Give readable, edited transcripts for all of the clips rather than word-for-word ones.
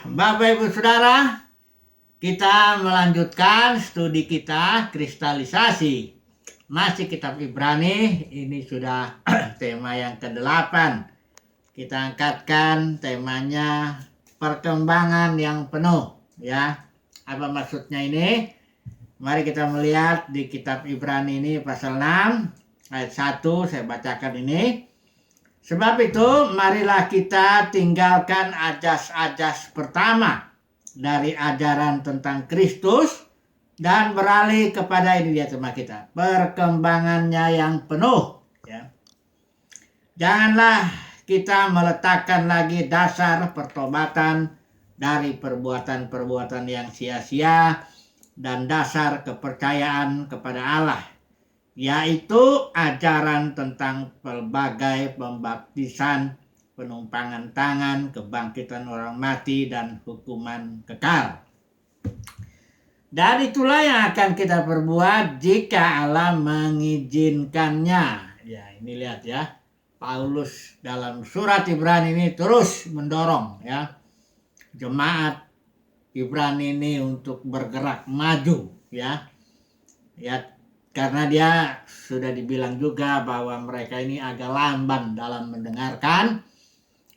Bapak Ibu Saudara, kita melanjutkan studi kita kristalisasi. Masih kitab Ibrani, ini sudah tema yang ke-8. Kita angkatkan temanya perkembangan yang penuh, ya. Apa maksudnya ini? Mari kita melihat di kitab Ibrani ini pasal 6 ayat 1, saya bacakan ini. Sebab itu marilah kita tinggalkan ajas-ajas pertama dari ajaran tentang Kristus dan beralih kepada ini dia tema kita, perkembangannya yang penuh, ya. Janganlah kita meletakkan lagi dasar pertobatan dari perbuatan-perbuatan yang sia-sia dan dasar kepercayaan kepada Allah, yaitu ajaran tentang pelbagai pembaptisan, penumpangan tangan, kebangkitan orang mati, dan hukuman kekal. Dan itulah yang akan kita perbuat jika Allah mengizinkannya. Ya, ini lihat ya, Paulus dalam surat Ibrani ini terus mendorong ya jemaat Ibrani ini untuk bergerak maju, ya. Karena dia sudah dibilang juga bahwa mereka ini agak lamban dalam mendengarkan.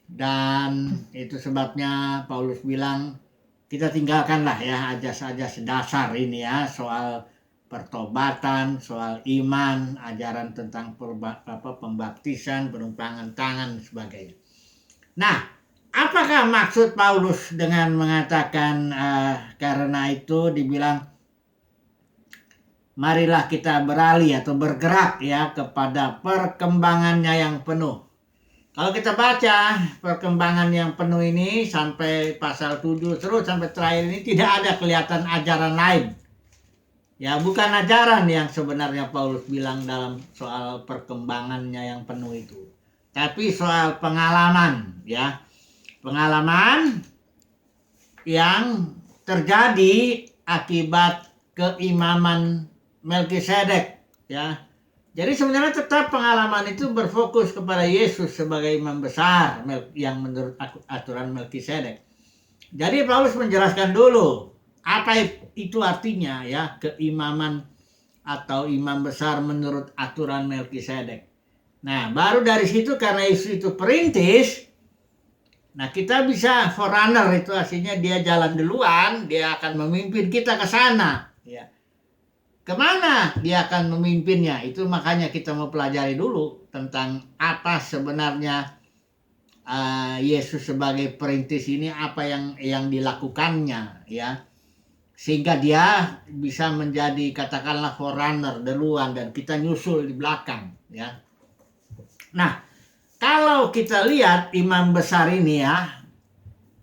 Dan itu sebabnya Paulus bilang kita tinggalkanlah ya ajas-ajas dasar ini ya, soal pertobatan, soal iman, ajaran tentang pembaptisan, penumpangan tangan, dan sebagainya. Nah, apakah maksud Paulus dengan mengatakan karena itu dibilang marilah kita beralih atau bergerak ya kepada perkembangannya yang penuh. Kalau kita baca perkembangan yang penuh ini sampai pasal 7 terus sampai terakhir ini tidak ada kelihatan ajaran lain. Ya, bukan ajaran yang sebenarnya Paulus bilang dalam soal perkembangannya yang penuh itu. Tapi soal pengalaman ya. Pengalaman yang terjadi akibat keimaman Melkisedek, ya. Jadi sebenarnya tetap pengalaman itu berfokus kepada Yesus sebagai imam besar yang menurut aturan Melkisedek. Jadi Paulus menjelaskan dulu apa itu artinya ya keimaman atau imam besar menurut aturan Melkisedek. Nah, baru dari situ karena Yesus itu perintis, nah kita bisa forerunner, itu artinya dia jalan duluan, dia akan memimpin kita ke sana, ya. Kemana dia akan memimpinnya? Itu makanya kita mau pelajari dulu tentang apa sebenarnya Yesus sebagai perintis ini, apa yang dilakukannya, ya, sehingga dia bisa menjadi katakanlah forerunner duluan dan kita nyusul di belakang, ya. Nah, kalau kita lihat imam besar ini ya,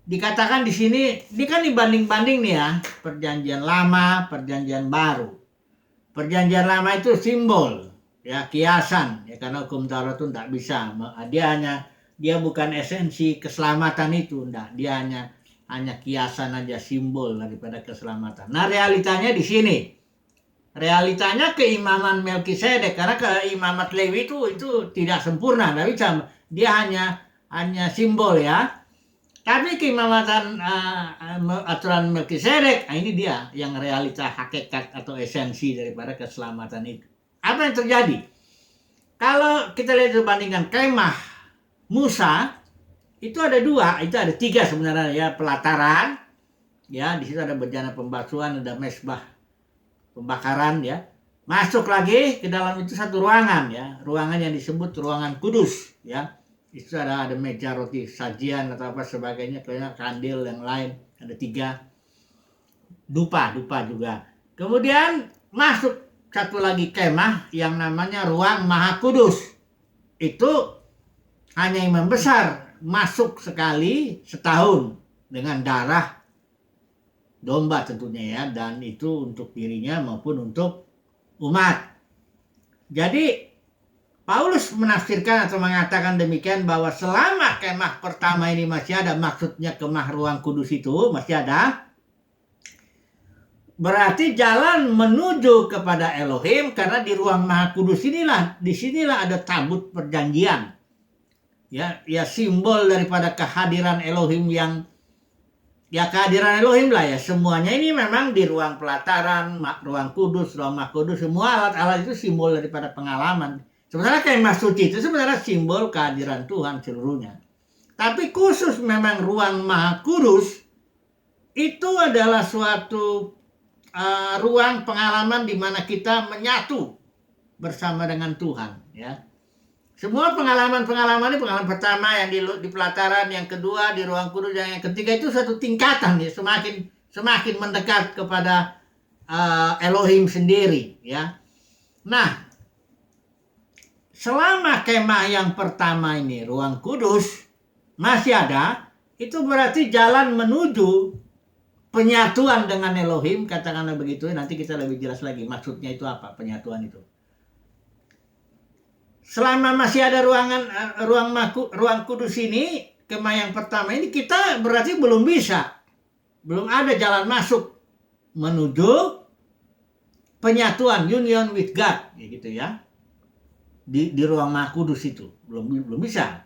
dikatakan di sini, ini kan dibanding-banding nih ya, perjanjian lama, perjanjian baru. Perjanjian lama itu simbol, ya, kiasan, ya, karena hukum Taurat itu tidak bisa. Dia bukan esensi keselamatan itu, enggak. Dia hanya kiasan aja, simbol daripada keselamatan. Nah, realitanya di sini. Realitanya keimaman Melkisedek, karena keimaman Lewi itu tidak sempurna, tapi dia hanya simbol ya. Tapi keimamatan aturan Melkisedek, ini dia yang realita hakikat atau esensi daripada keselamatan itu. Apa yang terjadi? Kalau kita lihat bandingkan kemah Musa, itu ada dua, itu ada tiga sebenarnya ya, pelataran, ya, di situ ada bejana pembasuhan, ada mesbah pembakaran ya. Masuk lagi ke dalam itu satu ruangan ya, ruangan yang disebut ruangan kudus ya. Itu ada meja roti sajian atau apa sebagainya, kayaknya kandil yang lain, ada 3. Dupa juga. Kemudian masuk satu lagi kemah yang namanya ruang maha kudus. Itu hanya imam besar masuk sekali setahun dengan darah domba tentunya ya, dan itu untuk dirinya maupun untuk umat. Jadi Paulus menafsirkan atau mengatakan demikian bahwa selama kemah pertama ini masih ada, maksudnya kemah ruang kudus itu masih ada, berarti jalan menuju kepada Elohim, karena di ruang maha kudus disinilah ada tabut perjanjian. Ya simbol daripada kehadiran Elohim yang ya kehadiran Elohim lah ya. Semuanya ini memang di ruang pelataran, ruang kudus, ruang Maha Kudus, semua alat-alat itu simbol daripada pengalaman. Sebenarnya kemah suci itu sebenarnya simbol kehadiran Tuhan seluruhnya. Tapi khusus memang ruang Maha Kudus itu adalah suatu ruang pengalaman di mana kita menyatu bersama dengan Tuhan, ya. Semua pengalaman-pengalaman ini, pengalaman pertama yang di pelataran, yang kedua di ruang kudus, yang ketiga itu satu tingkatan ya, semakin mendekat kepada Elohim sendiri, ya. Nah, selama kemah yang pertama ini ruang kudus masih ada, itu berarti jalan menuju penyatuan dengan Elohim, katakanlah begitu. Nanti kita lebih jelas lagi maksudnya itu apa, penyatuan itu. Selama masih ada ruang kudus ini, kemah yang pertama ini, kita berarti belum ada jalan masuk menuju penyatuan, union with God, gitu ya. Di ruang Maha Kudus itu belum bisa.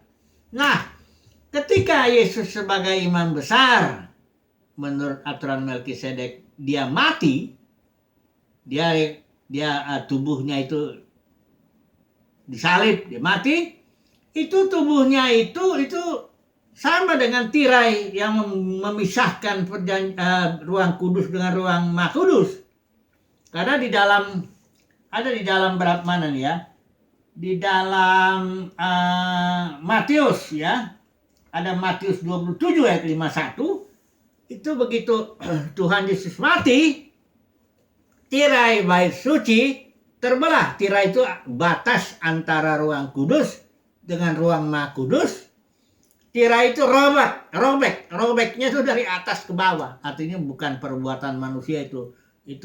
Nah, ketika Yesus sebagai imam besar menurut aturan Melkisedek dia mati, dia tubuhnya itu disalib, dia mati, itu tubuhnya itu sama dengan tirai yang memisahkan ruang kudus dengan ruang Maha Kudus. Karena di dalam berapa mana nih ya? Di dalam Matius ya. Ada Matius 27 ayat 51. Itu begitu Tuhan Yesus mati, tirai bait suci terbelah. Tirai itu batas antara ruang kudus dengan ruang Maha Kudus. Tirai itu robeknya itu dari atas ke bawah. Artinya bukan perbuatan manusia itu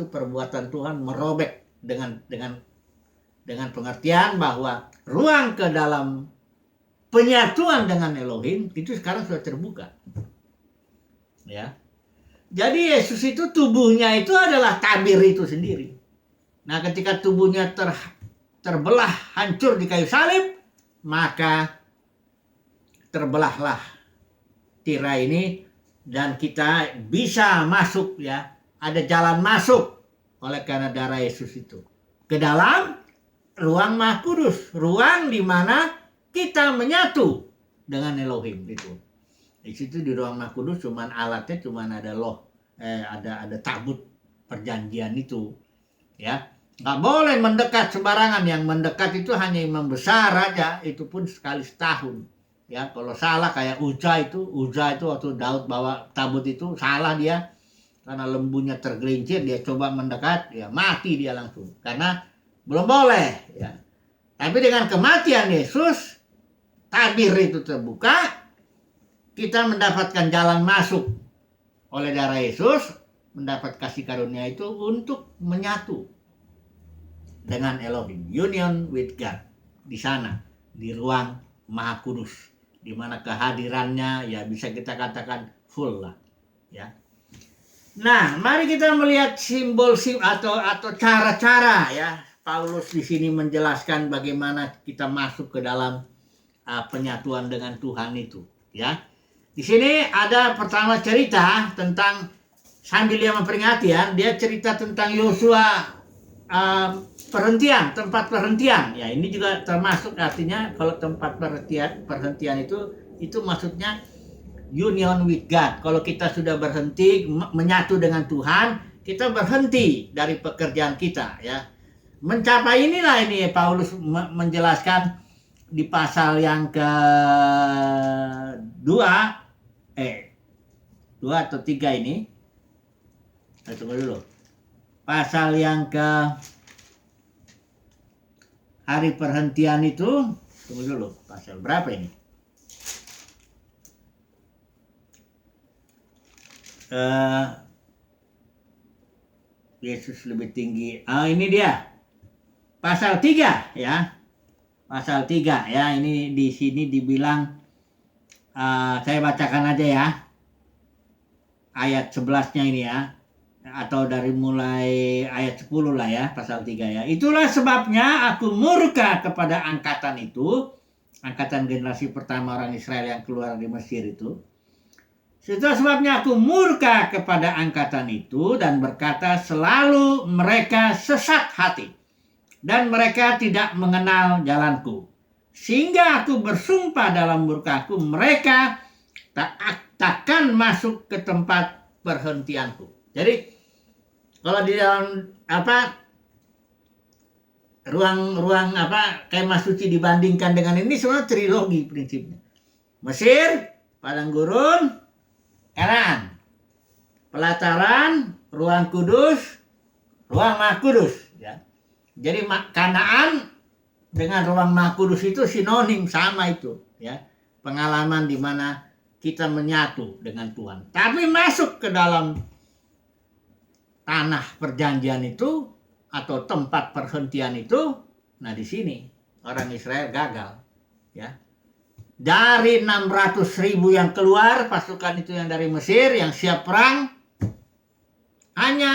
perbuatan Tuhan merobek dengan pengertian bahwa ruang ke dalam penyatuan dengan Elohim itu sekarang sudah terbuka. Ya. Jadi Yesus itu tubuhnya itu adalah tabir itu sendiri. Nah, ketika tubuhnya terbelah, hancur di kayu salib, maka terbelahlah tirai ini dan kita bisa masuk ya, ada jalan masuk oleh karena darah Yesus itu ke dalam ruang Maha Kudus, ruang di mana kita menyatu dengan Elohim itu. Di situ di ruang Maha Kudus cuman alatnya ada ada tabut perjanjian itu. Ya, nggak boleh mendekat sembarangan. Yang mendekat itu hanya imam besar aja, itu pun sekali setahun. Ya, kalau salah kayak Uza itu waktu Daud bawa tabut itu salah dia, karena lembunya tergelincir, dia coba mendekat, ya mati dia langsung, karena belum boleh. Ya, tapi dengan kematian Yesus, tabir itu terbuka, kita mendapatkan jalan masuk oleh darah Yesus, mendapat kasih karunia itu untuk menyatu dengan Elohim, union with God di sana, di ruang Maha Kudus, di mana kehadirannya ya bisa kita katakan full lah, ya. Nah, mari kita melihat simbol atau cara-cara ya Paulus di sini menjelaskan bagaimana kita masuk ke dalam penyatuan dengan Tuhan itu, ya. Di sini ada pertama cerita tentang, sambil dia memperingati ya, dia cerita tentang Yosua, tempat perhentian. Ya, ini juga termasuk, artinya kalau tempat perhentian itu maksudnya union with God. Kalau kita sudah berhenti menyatu dengan Tuhan, kita berhenti dari pekerjaan kita ya. Mencapai inilah ini Paulus menjelaskan di pasal yang kedua, 2 atau 3 ini. Tunggu dulu. Pasal yang ke hari perhentian itu, tunggu dulu, pasal berapa ini? Yesus lebih tinggi. Ini dia. Pasal 3 ya. Pasal 3 ya, ini di sini dibilang, saya bacakan aja ya. Ayat 11-nya ini ya. Atau dari mulai ayat 10 lah ya, pasal 3 ya. Itulah sebabnya aku murka kepada angkatan itu, angkatan generasi pertama orang Israel yang keluar dari Mesir itu, Itulah sebabnya aku murka kepada angkatan itu dan berkata, selalu mereka sesat hati dan mereka tidak mengenal jalanku. Sehingga aku bersumpah dalam murkaku, mereka takkan masuk ke tempat perhentianku. Jadi kalau di dalam ruang kemah suci dibandingkan dengan ini semua trilogi prinsipnya. Mesir, padang gurun, Kanaan, pelataran, ruang kudus, ruang maha kudus. Ya. Jadi Kanaan dengan ruang maha kudus itu sinonim, sama itu. Ya. Pengalaman di mana kita menyatu dengan Tuhan. Tapi masuk ke dalam tanah perjanjian itu atau tempat perhentian itu, nah di sini orang Israel gagal. Ya. Dari 600.000 yang keluar, pasukan itu yang dari Mesir, yang siap perang, hanya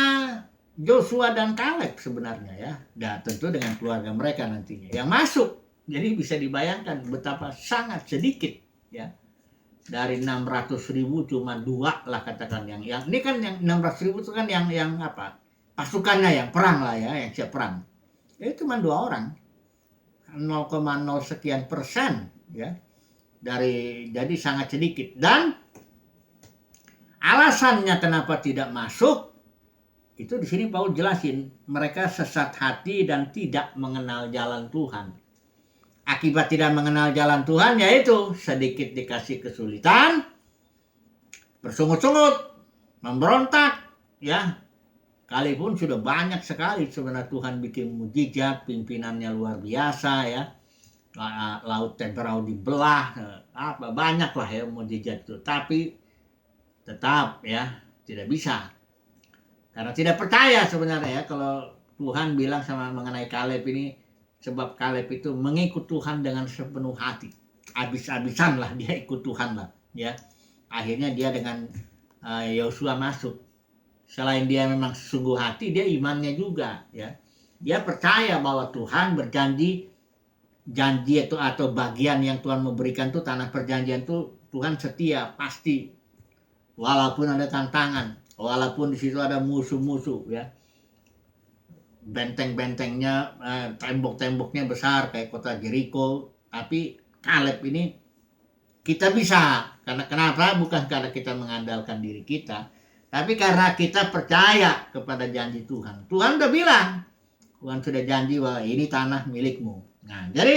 Joshua dan Kaleb sebenarnya ya. Dan tentu dengan keluarga mereka nantinya yang masuk. Jadi bisa dibayangkan betapa sangat sedikit ya. Dari 600.000 cuma 2 lah katakan yang ini kan yang 600.000 itu kan yang pasukannya yang perang lah ya, yang siap perang. Itu cuma 2 orang. 0,0 sekian persen ya. Jadi sangat sedikit. Dan alasannya kenapa tidak masuk itu di sini Paulus jelasin, mereka sesat hati dan tidak mengenal jalan Tuhan. Akibat tidak mengenal jalan Tuhan yaitu sedikit dikasih kesulitan, bersungut-sungut, memberontak ya. Kalipun sudah banyak sekali sebenarnya Tuhan bikin mujizat, pimpinannya luar biasa ya. Laut Teberau dibelah, banyak lah ya mujizat itu, tapi tetap ya tidak bisa karena tidak percaya sebenarnya ya. Kalau Tuhan bilang sama mengenai Kaleb ini, sebab Kaleb itu mengikut Tuhan dengan sepenuh hati, habis-habisan lah dia ikut Tuhan lah ya. Akhirnya dia dengan Yosua masuk. Selain dia memang sungguh hati, dia imannya juga ya. Dia percaya bahwa Tuhan berjanji, janji itu atau bagian yang Tuhan memberikan tuh tanah perjanjian tuh Tuhan setia pasti, walaupun ada tantangan, walaupun di situ ada musuh-musuh ya, benteng-bentengnya, tembok-temboknya besar kayak kota Jericho, tapi Kaleb ini kita bisa. Karena kenapa? Bukan karena kita mengandalkan diri kita, tapi karena kita percaya kepada janji Tuhan. Tuhan udah bilang, Tuhan sudah janji bahwa ini tanah milikmu. Nah, jadi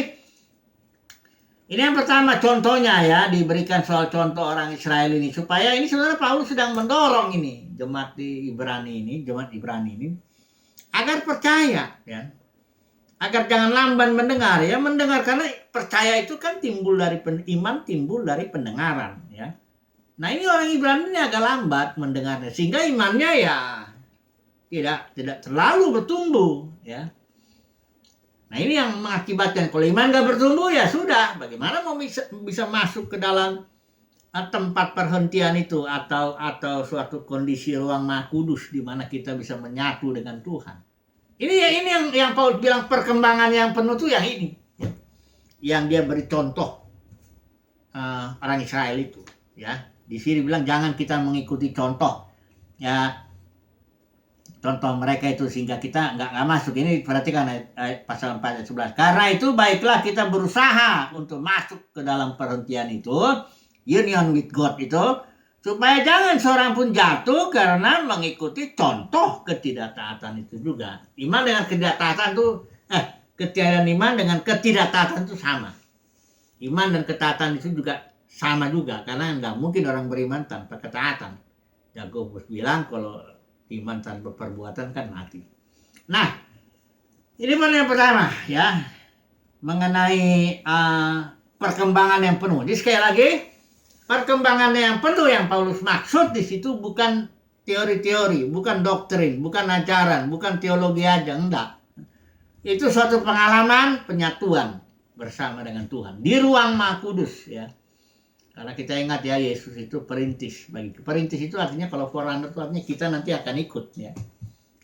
ini yang pertama contohnya ya, diberikan soal contoh orang Israel ini, supaya ini sebenarnya Paulus sedang mendorong ini jemaat Ibrani ini agar percaya ya, agar jangan lamban mendengar ya, mendengar karena percaya itu kan timbul dari iman, timbul dari pendengaran ya. Nah ini orang Ibrani ini agak lambat mendengarnya sehingga imannya ya tidak terlalu bertumbuh ya. Nah ini yang mengakibatkan kalau iman gak bertumbuh ya sudah, bagaimana mau bisa masuk ke dalam tempat perhentian itu atau suatu kondisi ruang maha kudus di mana kita bisa menyatu dengan Tuhan. Ini yang Paulus bilang perkembangan yang penuh tuh yang ini, yang dia beri contoh orang Israel itu ya. Di sini bilang jangan kita mengikuti contoh ya. Contoh mereka itu sehingga kita nggak masuk. Ini perhatikan pasal 4 ayat 11. Karena itu baiklah kita berusaha untuk masuk ke dalam perhentian itu, union with God itu, supaya jangan seorang pun jatuh karena mengikuti contoh ketidaktaatan itu juga. Iman dengan ketidaktaatan itu, ketiadaan iman dengan ketidaktaatan itu sama. Iman dan ketaatan itu juga sama juga, karena nggak mungkin orang beriman tanpa ketaatan. Yakobus bilang kalau iman tanpa perbuatan kan mati. Nah, ini yang pertama ya, mengenai perkembangan yang penuh. Jadi sekali lagi, perkembangan yang penuh yang Paulus maksud di situ bukan teori-teori, bukan doktrin, bukan ajaran, bukan teologi aja, enggak. Itu suatu pengalaman penyatuan bersama dengan Tuhan di ruang Maha Kudus ya. Karena kita ingat ya, Yesus itu perintis. Perintis itu artinya kalau forerunner itu artinya kita nanti akan ikut ya.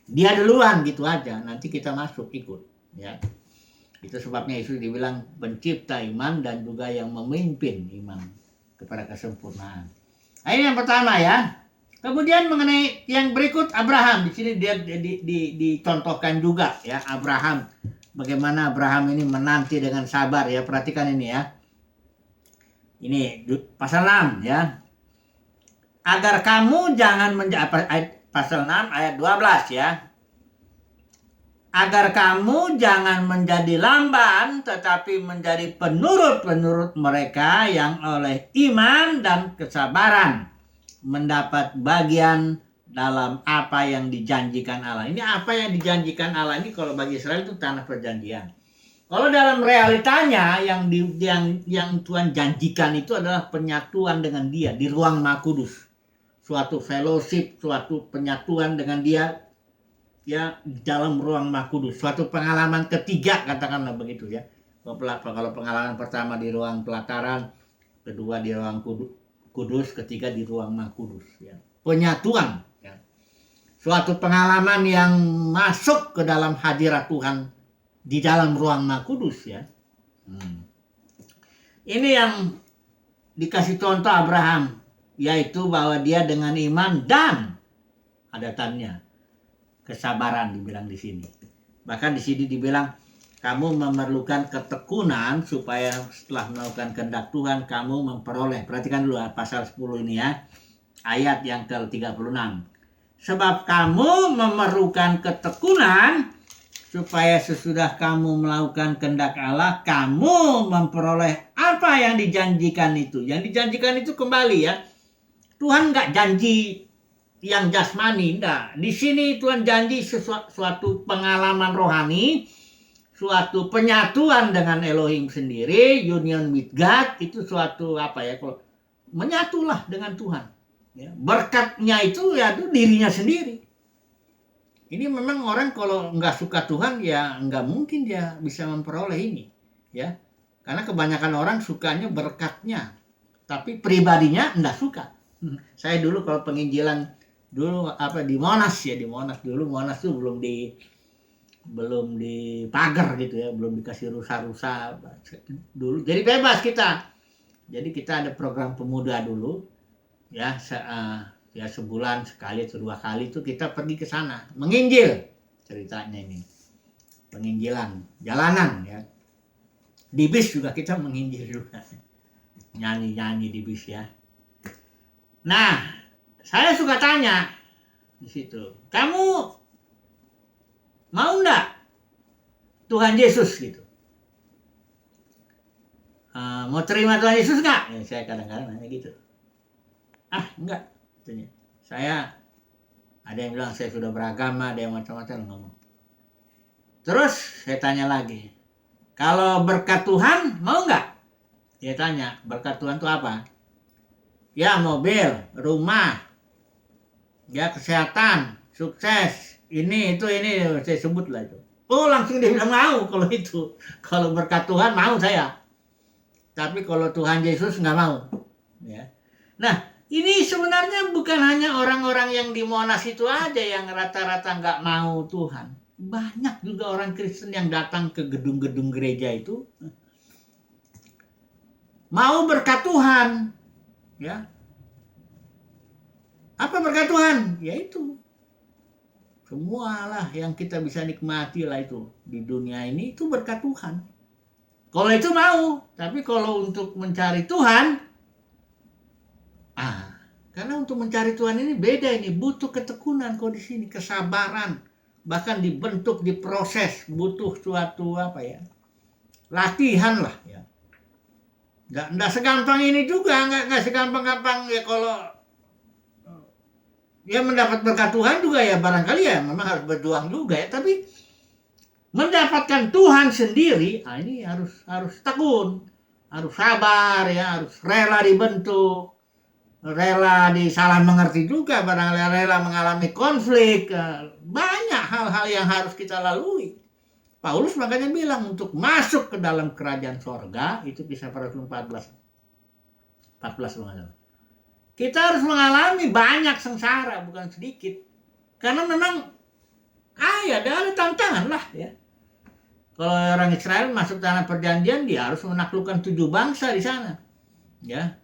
Dia duluan gitu aja, nanti kita masuk ikut ya. Itu sebabnya Yesus dibilang pencipta iman dan juga yang memimpin iman kepada kesempurnaan. Nah, ini yang pertama ya. Kemudian mengenai yang berikut Abraham, di sini dia dicontohkan juga ya Abraham. Bagaimana Abraham ini menanti dengan sabar ya. Perhatikan ini ya. Ini pasal 6 ya. Agar kamu jangan pasal 6 ayat 12 ya. Agar kamu jangan menjadi lamban tetapi menjadi penurut-penurut mereka yang oleh iman dan kesabaran mendapat bagian dalam apa yang dijanjikan Allah. Ini apa yang dijanjikan Allah ini kalau bagi Israel itu tanah perjanjian. Kalau dalam realitanya yang Tuhan janjikan itu adalah penyatuan dengan Dia di ruang Maha Kudus. Suatu fellowship, suatu penyatuan dengan Dia ya dalam ruang Maha Kudus. Suatu pengalaman ketiga katakanlah begitu ya. Kalau pengalaman pertama di ruang pelataran, kedua di ruang kudus, ketiga di ruang Maha Kudus ya. Penyatuan ya. Suatu pengalaman yang masuk ke dalam hadirat Tuhan di dalam ruang Maha Kudus ya. Ini yang dikasih contoh Abraham, yaitu bahwa dia dengan iman dan ada tanya kesabaran dibilang di sini. Bahkan di sini dibilang kamu memerlukan ketekunan supaya setelah melakukan kehendak Tuhan kamu memperoleh. Perhatikan dulu pasal 10 ini ya. Ayat yang ke-36. Sebab kamu memerlukan ketekunan supaya sesudah kamu melakukan kehendak Allah kamu memperoleh apa yang dijanjikan itu. Yang dijanjikan itu kembali ya. Tuhan nggak janji yang jasmani, enggak. Di sini Tuhan janji suatu pengalaman rohani, suatu penyatuan dengan Elohim sendiri, union with God, itu suatu apa ya, kalau menyatulah dengan Tuhan. Ya, berkatnya itu ya itu dirinya sendiri. Ini memang orang kalau nggak suka Tuhan ya nggak mungkin dia bisa memperoleh ini, ya. Karena kebanyakan orang sukanya berkatnya, tapi pribadinya nggak suka. Saya dulu kalau penginjilan dulu di Monas ya, di Monas dulu, Monas tuh belum dipagar gitu ya, belum dikasih rusa-rusa dulu, jadi bebas kita. Jadi kita ada program pemuda dulu ya, ya sebulan sekali atau 2 kali itu kita pergi ke sana menginjil. Ceritanya ini penginjilan jalanan ya, di bis juga kita menginjil juga, nyanyi di bis ya. Nah, saya suka tanya di situ, kamu mau enggak Tuhan Yesus gitu? Mau terima Tuhan Yesus enggak? Ya, saya kadang-kadang nanya gitu. Enggak. Katanya. Saya ada yang bilang saya sudah beragama, ada yang macam-macam ngomong. Terus saya tanya lagi, kalau berkat Tuhan mau enggak? Dia tanya, berkat Tuhan itu apa? Ya mobil, rumah, ya kesehatan, sukses, ini saya sebut lah itu. Oh langsung dia bilang mau kalau itu. Kalau berkat Tuhan mau saya. Tapi kalau Tuhan Yesus nggak mau. Ya. Nah ini sebenarnya bukan hanya orang-orang yang di Monas itu aja yang rata-rata nggak mau Tuhan. Banyak juga orang Kristen yang datang ke gedung-gedung gereja itu mau berkat Tuhan. Ya. Apa berkat Tuhan? Ya itu. Semualah yang kita bisa nikmati lah itu di dunia ini itu berkat Tuhan. Kalau itu mau, tapi kalau untuk mencari Tuhan, karena untuk mencari Tuhan ini beda, ini butuh ketekunan kok di sini, kesabaran, bahkan dibentuk, diproses, butuh suatu latihan lah ya. Nggak segampang ini juga, nggak segampang-gampang ya. Kalau ya mendapat berkat Tuhan juga ya barangkali ya memang harus berjuang juga ya, tapi mendapatkan Tuhan sendiri ini harus tekun, harus sabar ya, harus rela dibentuk, rela disalah mengerti juga, barangkali rela mengalami konflik, banyak hal-hal yang harus kita lalui. Paulus makanya bilang untuk masuk ke dalam kerajaan sorga, itu Kisah para Rasul 14 kita harus mengalami banyak sengsara, bukan sedikit. Karena memang ada tantangan lah ya. Kalau orang Israel masuk tanah perjanjian, dia harus menaklukkan 7 bangsa di sana. Ya.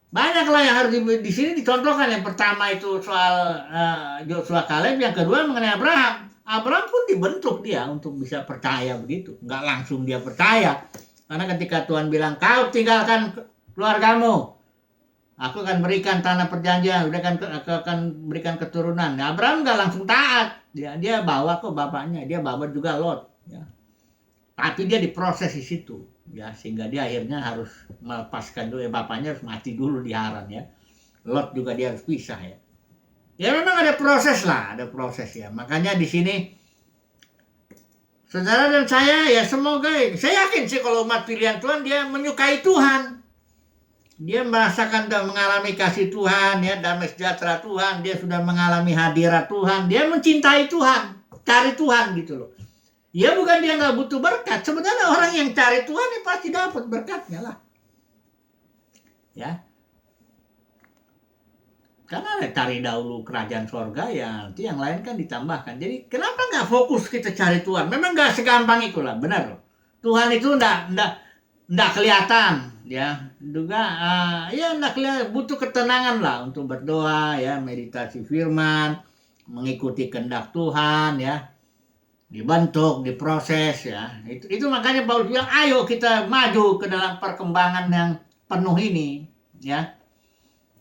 Banyaklah yang harus di sini dicontohkan. Yang pertama itu soal Joshua Kaleb, yang kedua mengenai Abraham. Abraham pun dibentuk dia untuk bisa percaya begitu. Nggak langsung dia percaya. Karena ketika Tuhan bilang, kau tinggalkan keluargamu, aku akan berikan tanah perjanjian, aku akan berikan keturunan. Nah, Abraham nggak langsung taat. Dia bawa ke bapaknya, dia bawa juga Lot. Ya. Tapi dia diproses di situ. Ya, sehingga dia akhirnya harus melepaskan dulu, bapaknya harus mati dulu di Haran ya. Lot juga dia harus pisah ya. Ya memang ada proses lah, ada proses ya. Makanya di sini saudara dan saya ya semoga, saya yakin sih kalau umat pilihan Tuhan dia menyukai Tuhan. Dia merasakan dan mengalami kasih Tuhan ya, damai sejahtera Tuhan, dia sudah mengalami hadirat Tuhan, dia mencintai Tuhan, cari Tuhan gitu loh. Ya bukan dia nggak butuh berkat. Sebenarnya orang yang cari Tuhan ya pasti dapat berkatnya lah. Ya. Karena cari dahulu kerajaan sorga ya nanti yang lain kan ditambahkan. Jadi kenapa nggak fokus kita cari Tuhan? Memang nggak segampang itulah, benar loh. Tuhan itu nggak kelihatan ya. Juga ya nggak kelihatan, butuh ketenangan lah untuk berdoa ya, meditasi firman, mengikuti kehendak Tuhan ya. Dibentuk, diproses ya. Itu makanya Paulus bilang, ayo kita maju ke dalam perkembangan yang penuh ini ya.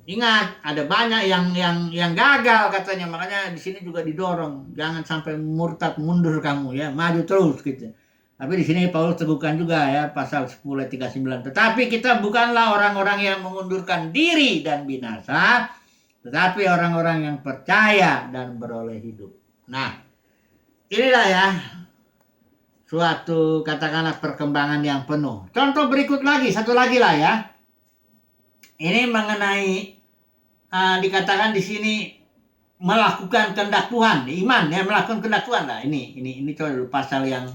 Ingat, ada banyak yang gagal katanya, makanya di sini juga didorong, jangan sampai murtad mundur kamu ya, maju terus gitu. Tapi di sini Paulus teguhkan juga ya, pasal 10 ayat 39. Tetapi kita bukanlah orang-orang yang mengundurkan diri dan binasa, tetapi orang-orang yang percaya dan beroleh hidup. Nah, inilah ya suatu katakanlah perkembangan yang penuh. Contoh berikut lagi, satu lagi lah ya. Ini mengenai dikatakan di sini melakukan kehendak Tuhan, iman ya, melakukan kehendak Tuhan lah. Ini coba dulu pasal yang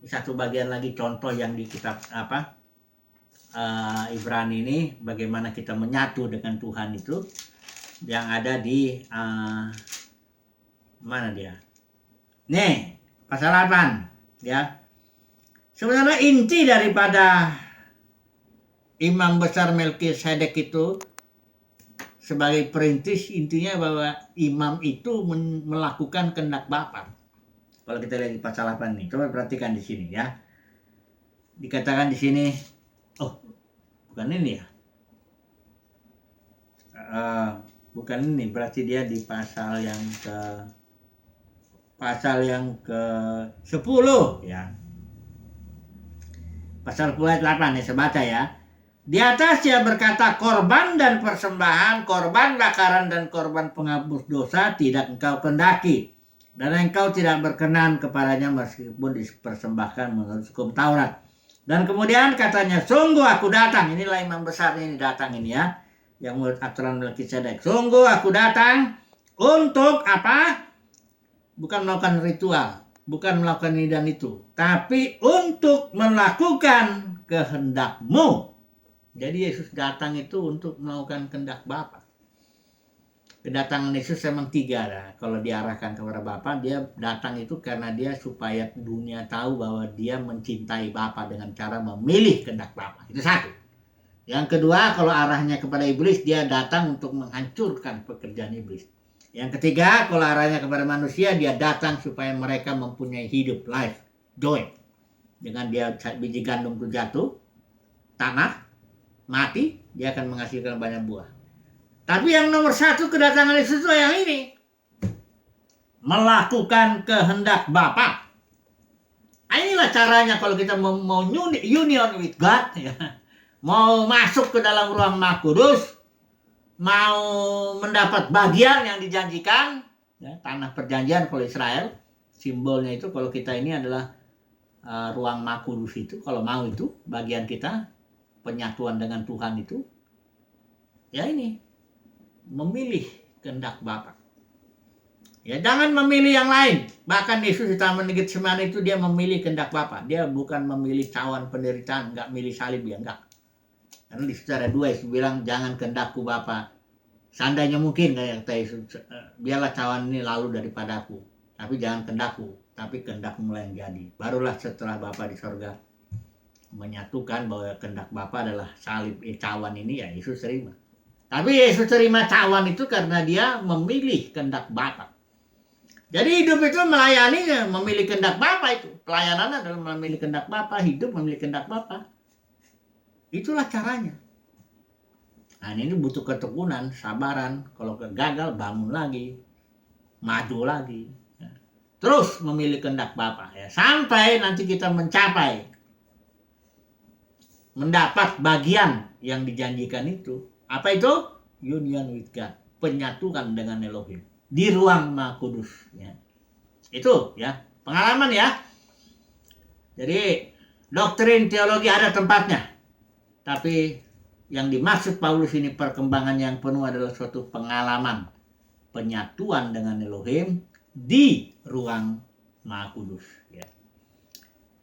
satu bagian lagi, contoh yang di kitab Ibrani ini, bagaimana kita menyatu dengan Tuhan itu, yang ada di mana dia? Nih, pasal 8 ya. Sebenarnya inti daripada Imam Besar Melkisedek itu sebagai perintis, intinya bahwa imam itu melakukan kehendak Bapa. Kalau kita lihat di pasal 8 nih, coba perhatikan di sini ya. Dikatakan di sini, oh, bukan ini ya. Bukan ini, berarti dia di pasal yang ke-10 ya. Pasal 10 ayat 8 ya, saya baca ya. Di atasnya berkata, korban dan persembahan, korban bakaran dan korban penghapus dosa tidak engkau kendaki, dan engkau tidak berkenan kepadanya meskipun dipersembahkan menurut hukum Taurat. Dan kemudian katanya, sungguh aku datang. Inilah imam besar ini datang ini ya, yang menurut aturan Melkisedek. Sungguh aku datang untuk apa? Bukan melakukan ritual, bukan melakukan ini dan itu, tapi untuk melakukan kehendak-Mu. Jadi Yesus datang itu untuk melakukan kehendak Bapa. Kedatangan Yesus memang 3 lah. Kalau diarahkan kepada Bapa, dia datang itu karena dia supaya dunia tahu bahwa dia mencintai Bapa dengan cara memilih kehendak Bapa. Itu satu. Yang kedua, kalau arahnya kepada iblis, dia datang untuk menghancurkan pekerjaan iblis. Yang ketiga, kalau arahnya kepada manusia, dia datang supaya mereka mempunyai hidup, life, joy. Dengan dia biji gandum itu jatuh, tanah, mati, dia akan menghasilkan banyak buah. Tapi yang nomor 1 kedatangan Yesus itu yang ini. Melakukan kehendak Bapa. Inilah caranya kalau kita mau union with God, ya. Mau masuk ke dalam ruang Maha Kudus, mau mendapat bagian yang dijanjikan ya, tanah perjanjian kalau Israel, simbolnya itu kalau kita ini adalah ruang Maha Kudus itu, kalau mau itu bagian kita, penyatuan dengan Tuhan itu ya, ini memilih kehendak Bapa ya, jangan memilih yang lain. Bahkan Yesus di Taman Getsemani itu dia memilih kehendak Bapa, dia bukan memilih cawan penderitaan, enggak milih salib ya, enggak. Karena di situ ada 2, Yesus bilang jangan kehendakku Bapa, seandainya mungkin kayak kata Yesus, biarlah cawan ini lalu daripadaku, tapi jangan kehendakku, tapi kehendakmu yang jadi. Barulah setelah Bapa di sorga menyatukan bahwa kehendak Bapa adalah salib cawan ini, ya Yesus terima. Tapi Yesus terima cawan itu karena dia memilih kehendak Bapa. Jadi hidup itu melayani, memilih kehendak Bapa itu. Pelayanan adalah memilih kehendak Bapa, hidup memilih kehendak Bapa. Itulah caranya. Nah, ini butuh ketekunan, sabaran. Kalau gagal, bangun lagi, maju lagi. Terus memilih kehendak Bapa, ya, sampai nanti kita mencapai, mendapat bagian yang dijanjikan itu. Apa itu? Union with God, penyatuan dengan Elohim di ruang Maha Kudus. Ya. Itu ya pengalaman ya. Jadi doktrin teologi ada tempatnya, tapi yang dimaksud Paulus ini perkembangan yang penuh adalah suatu pengalaman penyatuan dengan Elohim di ruang Maha Kudus. Ya,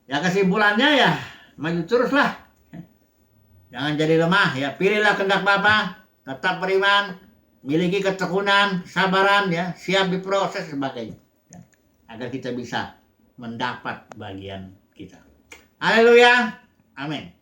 ya kesimpulannya ya maju teruslah. Jangan jadi lemah ya. Pilihlah kehendak Bapa, tetap beriman, miliki ketekunan, sabaran ya, siap diproses sebagainya. Ya, agar kita bisa mendapat bagian kita. Haleluya. Amin.